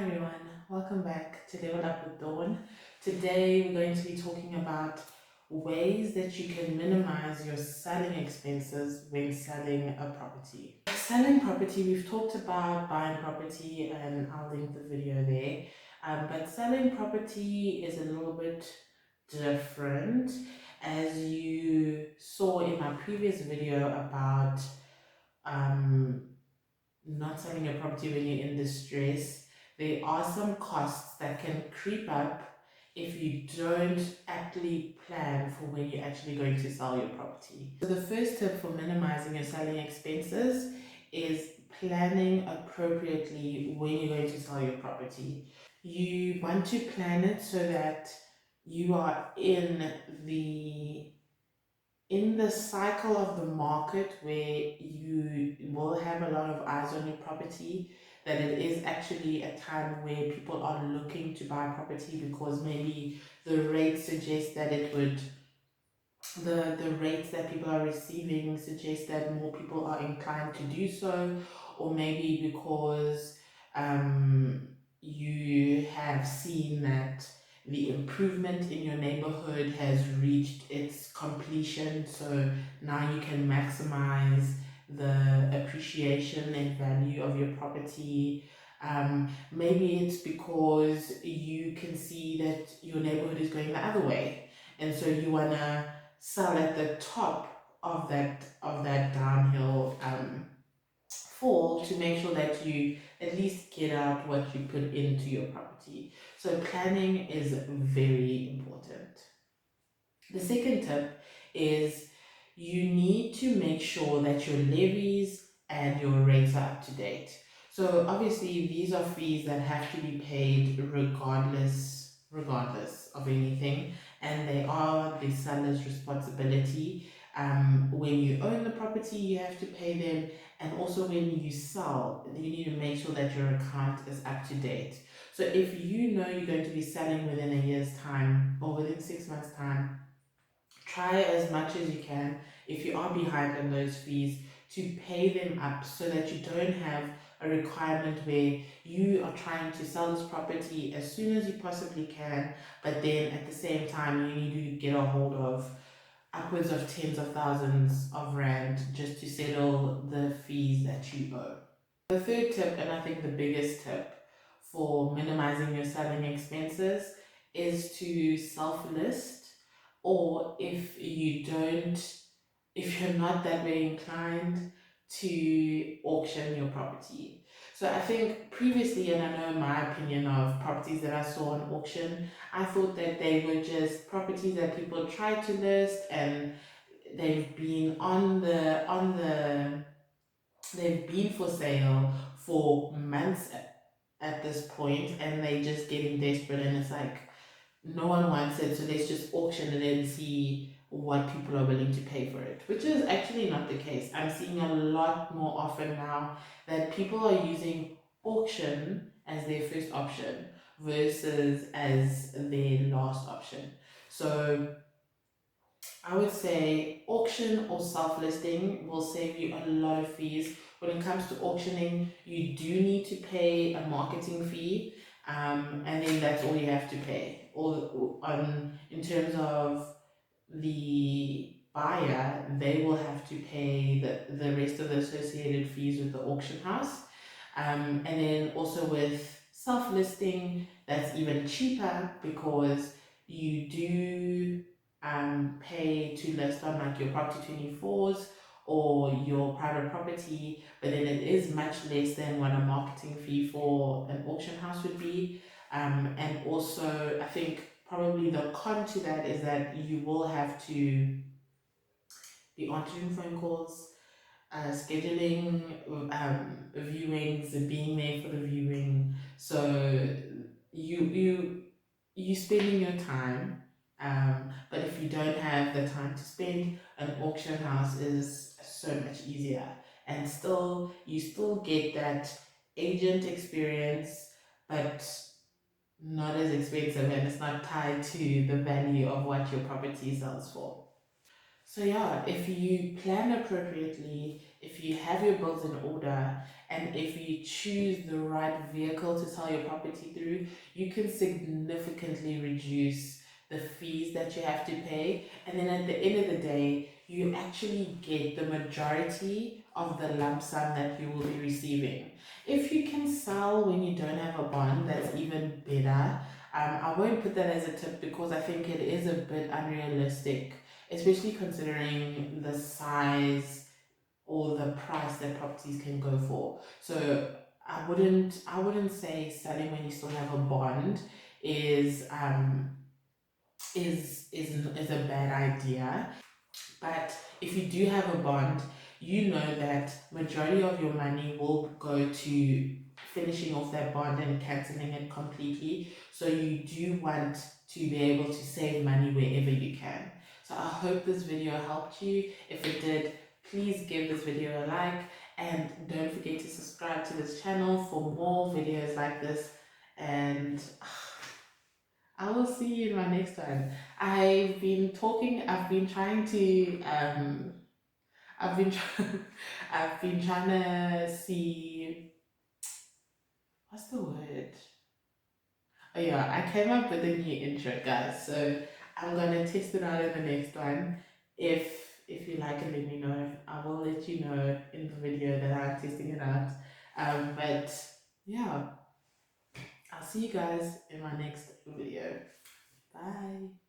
everyone, welcome back to Level Up with Dawn. Today we're going to be talking about ways that you can minimize your selling expenses when selling a property. Selling property, we've talked about buying property and I'll link the video there. But selling property is a little bit different. As you saw in my previous video about not selling a property when you're in distress, there are some costs that can creep up if you don't actually plan for when you're actually going to sell your property. So the first tip for minimizing your selling expenses is planning appropriately when you're going to sell your property. You want to plan it so that you are in the cycle of the market where you will have a lot of eyes on your property, that it is actually a time where people are looking to buy property because maybe the rates suggest that it would, the rates that people are receiving suggest that more people are inclined to do so, or maybe because you have seen that the improvement in your neighborhood has reached its completion, so now you can maximize the appreciation and value of your property. Maybe it's because you can see that your neighborhood is going the other way, and so you want to sell at the top of that downhill fall to make sure that you at least get out what you put into your property. So planning is very important. The second tip is you need to make sure that your levies and your rates are up to date. So obviously these are fees that have to be paid regardless of anything, and they are the seller's responsibility. When you own the property, you have to pay them, and also when you sell, you need to make sure that your account is up to date. So if you know you're going to be selling within a year's time or within 6 months' time, try as much as you can, if you are behind on those fees, to pay them up so that you don't have a requirement where you are trying to sell this property as soon as you possibly can, but then at the same time you need to get a hold of upwards of tens of thousands of rand just to settle the fees that you owe. The third tip, and I think the biggest tip for minimizing your selling expenses, is to self-list, or if you're not that way inclined, to auction your property. So I think previously, and I know my opinion of properties that I saw on auction, I thought that they were just properties that people tried to list and they've been they've been for sale for months at this point, and they just getting desperate, and it's like no one wants it, so let's just auction it and see what people are willing to pay for it, which is actually not the case. I'm seeing a lot more often now that people are using auction as their first option versus as their last option. So I would say auction or self-listing will save you a lot of fees. When it comes to auctioning, you do need to pay a marketing fee, and then that's all you have to pay. In terms of the buyer, they will have to pay the rest of the associated fees with the auction house. And then also with self-listing, that's even cheaper because you do pay to list on like your Property 24s or your private property, but then it is much less than what a marketing fee for an auction house would be. And also, I think probably the con to that is that you will have to be answering phone calls, scheduling viewings, and being there for the viewing. So you spending your time, but if you don't have the time to spend, an auction house is so much easier, and you still get that agent experience, but not as expensive, and it's not tied to the value of what your property sells for. So yeah, if you plan appropriately, if you have your bills in order, and if you choose the right vehicle to sell your property through, you can significantly reduce the fees that you have to pay. And then at the end of the day, you actually get the majority of the lump sum that you will be receiving. If you can sell when you don't have a bond, that's even better. I won't put that as a tip because I think it is a bit unrealistic, especially considering the size or the price that properties can go for. So I wouldn't say selling when you still have a bond is is a bad idea. But if you do have a bond, you know that majority of your money will go to finishing off that bond and cancelling it completely. So you do want to be able to save money wherever you can. So I hope this video helped you. If it did, please give this video a like, and don't forget to subscribe to this channel for more videos like this. And I will see you in my next one. I've been trying to, I've been, I've been trying to see, what's the word? Oh yeah, I came up with a new intro, guys. So I'm gonna test it out in the next one. If you like it, let me know. I will let you know in the video that I'm testing it out. But yeah, I'll see you guys in my next video. Bye.